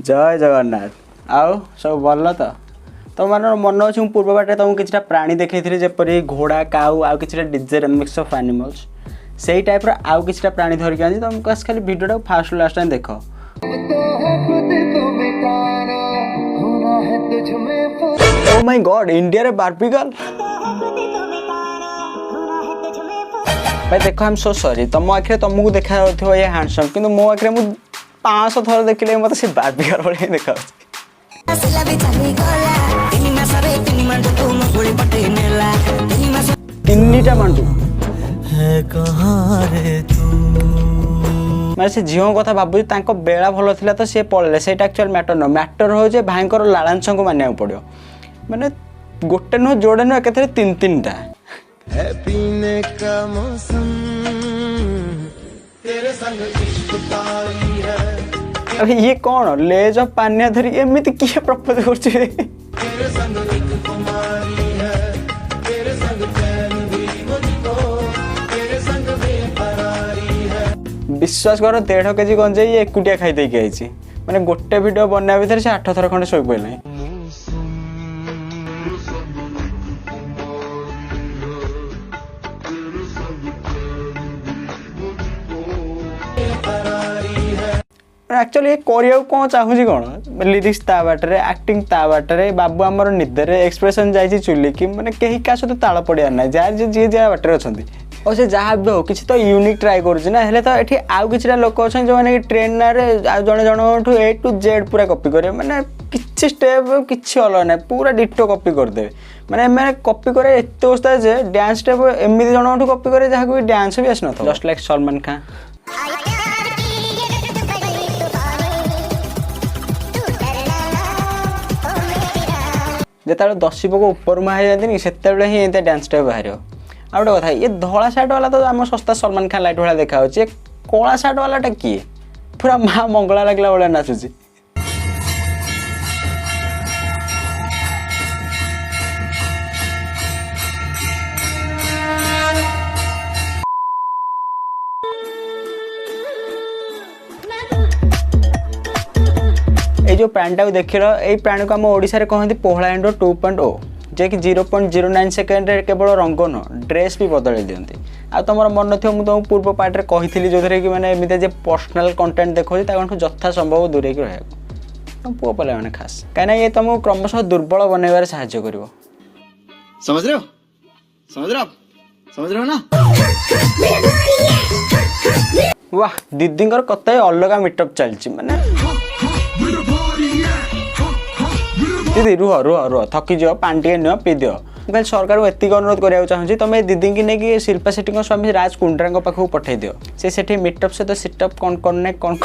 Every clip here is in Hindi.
जय जगन्नाथ आउ सब भल तो मान मन अच्छे पूर्व बाटे तुमको किसी प्राणी देखी जपरी घोड़ा काऊ आउ कि डीजे मिक्स ऑफ एनिमल्स से टाइप आउ कि प्राणी धरिक आनी तुमको खाली वीडियो फास्ट लास्ट टाइम देख ओ माय गॉड इंडिया रे बार्बी गर्ल भाई देखो आई एम सो सॉरी तुम आखिरे तुमको देखा ये हैंडसम कि मो आखिरे मु 500 थर देखिले मत से बार्बी गर्ल भली देखा तीनटा मांटू माने से झील कथा भावुँ तांको बेला भल थिला तो सी पड़े से एक्चुअल मैटर न मैटर हो भाईकर लालांश को मानिया पड़ो माने गोटे नुह जोड़े नुह एक तीन तीन टा पीने का मौसम तेरे संग इश्क तारी है अबे ये कौन लेज ऑफ पानिया धरी एमिति किए प्रपोज करछ तेरे संग एक कुमारी है तेरे संग चैन भी मुझको तेरे संग बेकरारी है विश्वास कर 1.5 केजी गंजे ये एकुटिया खाई दे के आइछि माने गोटे वीडियो बना भीतर से 8 थर खंडे सोई पइले एक्चुअली करिया कौन चाहूँ कौन लिरिक्स ता बाटर एक्टिंग ता बाटर बाबू आमर निदर एक्सप्रेशन जाइए चुली कि मैंने कहीं क्या सहित ताल पड़ियार ना जार जी जहाँ बाटर अच्छा और से जहाँ भी हो किसी तो यूनिक ट्राए करें तो ये आउ कि लोक अच्छा जो मैंने ट्रेन ना जड़े जन ए टू जेड पूरा कॉपी करे मैंने किसी स्टेप किसी अलग ना पूरा डिटो कॉपी करदे मैंने मैंने कॉपी करे एत उस्ताद जे डांस स्टेप एमती जन कॉपी करे जहाँ कोई डांस भी आसन जस्ट लाइक सलमान खान जिते दशी पक ऊपर मुहा जाती से ही एंते डांस स्टेप बाहर आ गए कथा ये धला सार्ट वाला तो आम सस्ता सलमान खान लाइट भाया देखा कला सार्ट वालाटा किए पूरा माँ मंगला लगला भाया नाचुची ये जो प्राणीटा को देख ये प्राणी को आम ओडिशा रे कहते पोहला एंडो 2.0 जे कि 0.09 सेकेंड केवल रंग न ड्रेस भी बदल दिखती आ तुम मन थो मुझे तुमको पूर्व पार्टे कही जो कि मैंने एमती पर्सनाल कंटेंट देखो यथा संभव दूरे रहा तुम पुओ पिला मैंने खास कहीं ये तुमको क्रमशः दुर्बल बनइबार साहाय्य कर समझ रहे हो ना वाह दीदी कत अलग मीटअप चलती माने दीदी रुह रुह रुह थकी जाओ पानी टे नियो पी दियो कल सरकार को एतिक अनुरोध करने चाहूँगी तुम दीदी की नहीं शिल्पा शेट्टी स्वामी राज कुंड्रा पाखक पठे दियो से मीटअप सहित सिटअप कौन करने कौन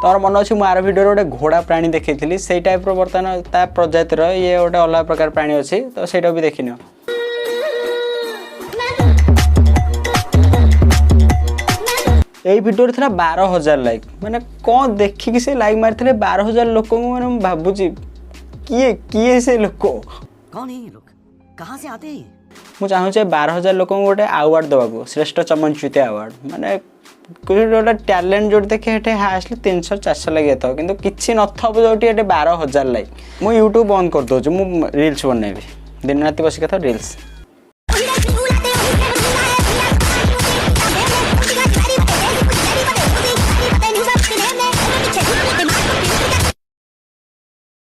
तोर मन अच्छी मुझे आर भिडियो गोटे घोड़ा प्राणी देखी से टाइप बर्तमान ता प्रजातिर ये गोटे अलग प्रकार प्राणी अच्छी तो सहीटा भी देखी नियो यही वीडियो था 12,000 लाइक मैंने कौन देखिकी से लाइक मारी 12,000 लोक को मैंने भावुची किए किए से लोक कौन है ये लोग कहाँ से आते हैं मुझे चाहूँ 12,000 लोक गोटे अवार्ड देवा श्रेष्ठ चमनच्युति अवार्ड माने गोटे टैलेंट जो देखे हास्टली 300-400 लगे था कि किसी नथब जो 12,000 लाइक मुझे यूट्यूब बंद कर दूँ मुझे रील्स बनैबी दिन राति बसिक था रील्स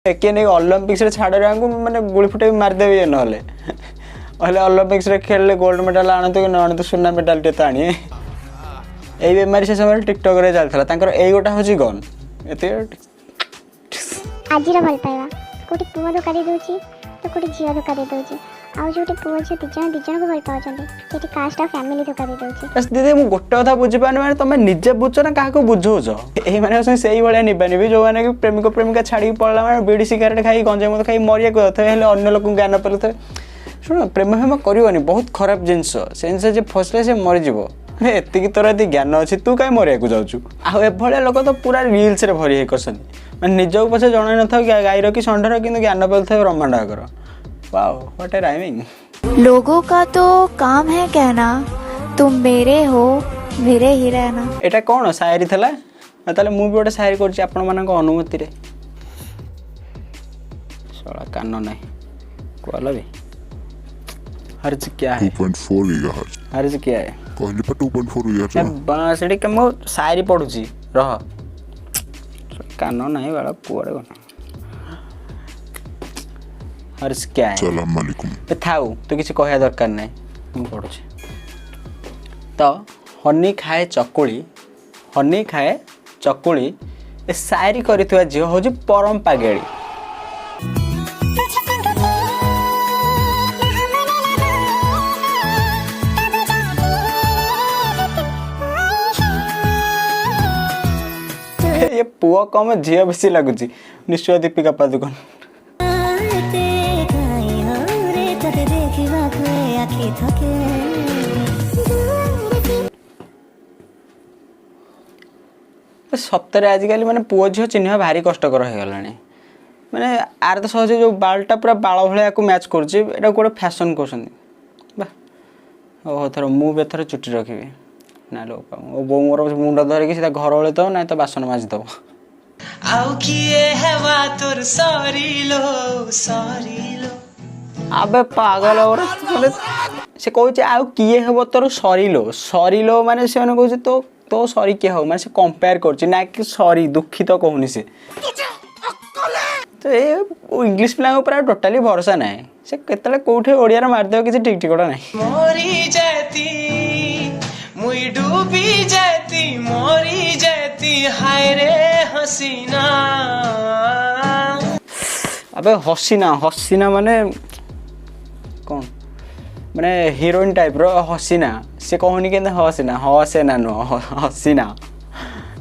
किए नहीं ओलंपिक्स रे छाड़ मैंने गुड़ी फुटे मारिदेवी ये नहले ओलंपिक्स रे खेल गोल्ड मेडल आणतु कि न आणतु सुना मेडल टे आनी यही बेमारी से समय टिकटक रे चलता यही गोटा हूँ गन आज भल पाइबा कोटी पुओ धोका दे दउची तो कोटी झियो धोका दे दउची आउ जोटी पुओ झियो दिजन को भल पाउछन्ते सेठी कास्ट ऑफ फैमिली धोका दे दउची बस दीदी मु गोटे कथा बुझी पानी माने तुम निजे बुझ ना काहा को बुझौछ एही माने से भाया निबानी भी जो माने कि प्रेमिक प्रेमिका छाड़ी पड़ला माने बीड़ी सिगारेट खाई गंजा मत खाई मरिया को थे हेले अन्य लोक ज्ञान पेले थे शुण प्रेम फेम करनी बहुत खराब जिनस से जिनस जे फसले से मरीज एतिक तोर ये ज्ञान अच्छी तू कहीं मरिया जाऊँ आभलिया लोक तो पूरा रिल्स रे भरी है करसनी मैंने निजक पछे जन न था गाईर कि षंढर कि ज्ञान पेल ब्रह्मांड Agar wow what A rhyming लोगों का तो काम है कहना तुम मेरे हो मेरे ही रहना एटा कौन शायरी थला ताले मु भी गोटे शायरी करछि आपण मानक अनुमति रे सोला कान नाही कोला भी हर्ज क्या है 2.4 गीगाहर्ट्ज हर्ज क्या है कहली पर 2.4 गीगाहर्ट्ज बाँसड़ी के मो शायरी पढ़ुची रह कान नहीं बाला कुआड़े कौन हर्ष क्या है सलाम वालेकुम थाऊ तू किसी कहया दरकार नहीं मुझे पढ़ुची तो हनी खाए चकुली ए शायरी करिथुआ झील हूँ परम पागेड़ी ये पुआ कम झील बेसी लगुच निश्चय दीपिका पादुकोण सप्ताह आजिकल माने पुओ झील चिन्ह भारी कष्टकर हो गला माने आर तो सहज जो बालटा पूरा बाल भाया को मैच करुच्ची एटा गोटे फैशन कर थर मुझे चुटी रखी ना लो बो मोर मुंड धरिकी सीधा घर ओले तो ना तो बासन माजिदब आबे पागल से कहूँ आउ किए हे तोर सरीलो माने से कहूँ तो तो सरी किए हो माने से कंपेयर कर ना कि सरी दुखित तो कहूनी से तो ये इंग्लिश पिला ऊपर टोटाली भरोसा ना से केतले कोठे ओडिया मारदेव किसी ठीक ठिकड़ा नहीं मोरी जाती मुई डूबी जाती हाय रे हसीना अबे हसीना माने कौन माने हीरोइन टाइप रो हसीना से कहूनी के हसेना नुह हसीना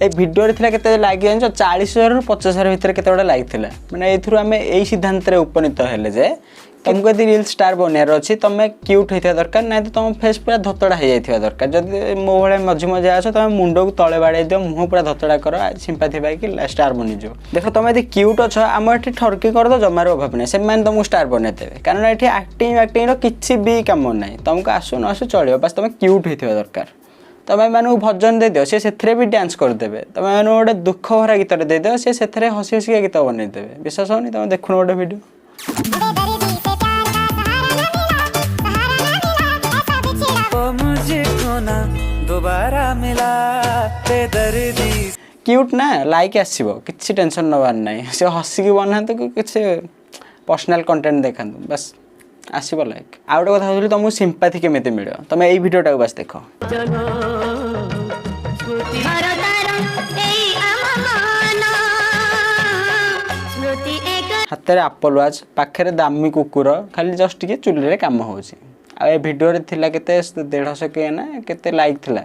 ए वीडियो रे केते लाइक जान 40,000 रु 50,000 भीतर केते लाइक थिला माने एथुरु आमे एई सिद्धांत रे उपनीत हेले जे तुमको यदि रील स्टार बनयार अच्छी तुम क्यूट होता दरकार ना तो तुम फेस पूरा धतड़ा हो जाता दरकार जब मो भाई मझी मझे आस तुम मुंड को तले बाड़े दियो मुँह पूरा धतड़ा कर सिंपाथी पाई स्टार बनीज देख तुम यदि क्यूट अच्छ आम ये ठरकी कर दो जमार अभाव नहीं से तुमको स्टार बनईदेवे कारण ये आक्टिंग किसी भी कम ना तुमको आसू न आसू चलो बस तुम क्यूट होता दरकार तुम मानू भजन दे दियो से भी डांस करदे तुम मैंने गोटे दुख भरा गीत दे दियो से हसी हसिका गीत बनईदेवे विश्वास होनी तुम देखुन गोटे वीडियो दोबारा मिला क्यूट ना लाइक आसो किसी टेंशन नबार ना से हसिकी बना तो किसी पर्सनाल कंटेंट देखा बस आसो लाइक आउ गोटे कथा तुमको सिंपाथी केमी मिल तुम यही भिडियोटा बस देख हाथ में एप्पल वाच पाखे दामी कुकुर खाली जस्ट टिके चुली काम हो भिडियो थिला केते 150 के ना केते लाइक थिला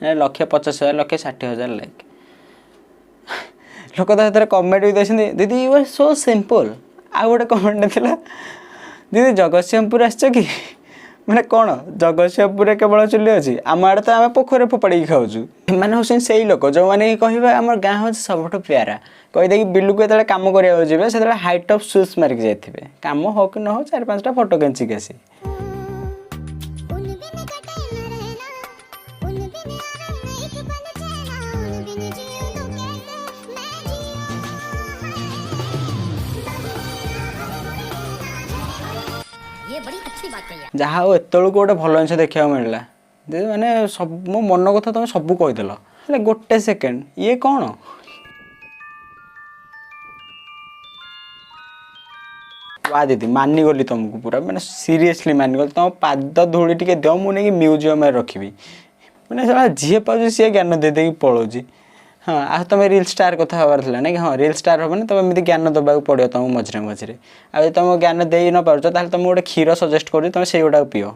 150,000 160,000 लाइक लोक तो कमेंट भी देखते दीदी यू आर सो सिंपल आ गोटे कमेंट थिला दीदी जगतसिंहपुर आस कि मैंने कौन जगतसिंहपुर केवल चुली अच्छी आम आड़े तो आम पोखर फोपाड़ी खाऊँ मैंने हूँ से लोक जो मैंने कहे आम गाँ हूँ सब प्यारा कहीदे बिलू को जो कम कराया से हाइट ऑफ शूज मारिक जाइए कम हो कि न हो 4-5टा फोटो केंचिक आसी जहाँ हो एत गोटे भल जिन देखा मिलला मैंने सब मो मन कथा तुम सब कहीदेल हेल्ले गोटे सेकेंड ये कौन वाह दीदी मानिगली तुमको पूरा मैंने सीरियसली मानिगली तुम पाद धूली टे दियो मुझे म्यूजियम में रखी मैंने झील पाँच सी ज्ञान दे देकी पलाऊँ हाँ आ तुम रील स्टार कथा हबार था ना कि हाँ रील स्टार हम तुम एमती ज्ञान दबाक पड़ो तुमको मझे मझे आ तुम ज्ञान दे न पार तुम गोटे क्षीर सजेस्ट कर तुम से गुड़ा पीओ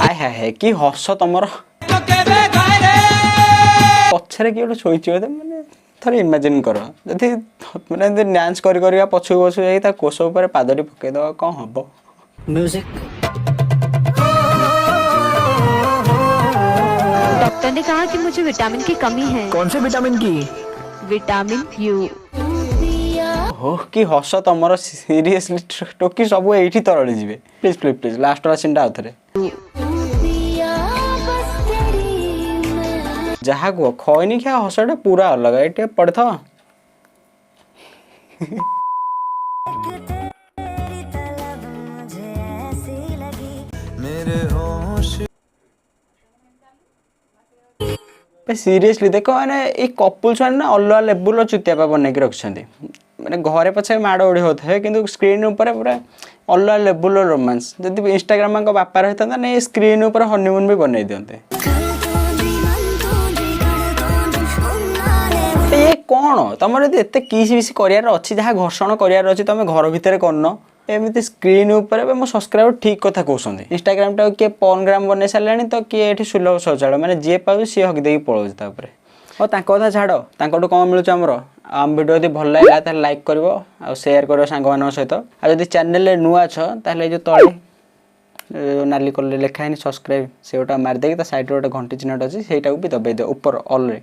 आय हाय कि हस तुम पछरे किए गोटे शोची बोधे मैंने थोड़े इमेजिन कर जदि मैंने डांस कर पछू पछू जा कोष उपर पादटी पकईदे कौन हम म्यूजिक डॉक्टर ने कहा कि मुझे विटामिन की कमी है। कौन से विटामिन की? Vitamin you. ଓହୋ କି ହସ ତମର ସିରିୟସଲି ଟୋକି ସବୁ ଏଇଠି ତରଳି ଯିବେ ପ୍ଲିଜ୍ ପ୍ଲିଜ୍ ପ୍ଲିଜ୍ ଲାଷ୍ଟ ସିନ୍ଟା ଆଉ ଥରେ ଯାହା କୁହ ଖଇନି ଖିଆ ହସଟା ପୁରା ଅଲଗା ଏଠି ପଡ଼ିଥାଅ सीरियसली देख मैंने ये कपुल्स मैंने अलग लेवल चुतियापा बनैकी रखिंट मैंने घरे पछे माड़ उड़ी होता है कि स्क्रीन उपर पूरा अलग लेवल रोमांस जदि इंस्टाग्राम बापा रही था ना स्क्रीन उपर हनीमून भी बनई दिंते ये कौन तुम यदि एत किसी बेसी करार अच्छी जहाँ घर्षण करार अच्छी तुम घर भितर करन एमती स्क्रीन उपर मो सब्सक्राइबर ठीक कथा कहते इंस्टाग्राम टा किए पॉर्नग्राम बन सारे तो किए ये सुलभ शौचालय मैंने जी पाऊँ सी हकीदे पलाऊँ और कथा छाड़ तांकटू कौन मिलूँ आमर आम वीडियो यदि भल लगा तो लाइक कर शेयर कर सांग सहित आदि चैनल नुआ छे जो तले नाली कलर लिखाई सब्सक्राइब से गोटा मारिदेकी साइड गोटे घंटी चिन्हट अच्छी से भी दबाई दियो ऊपर ऑल रे।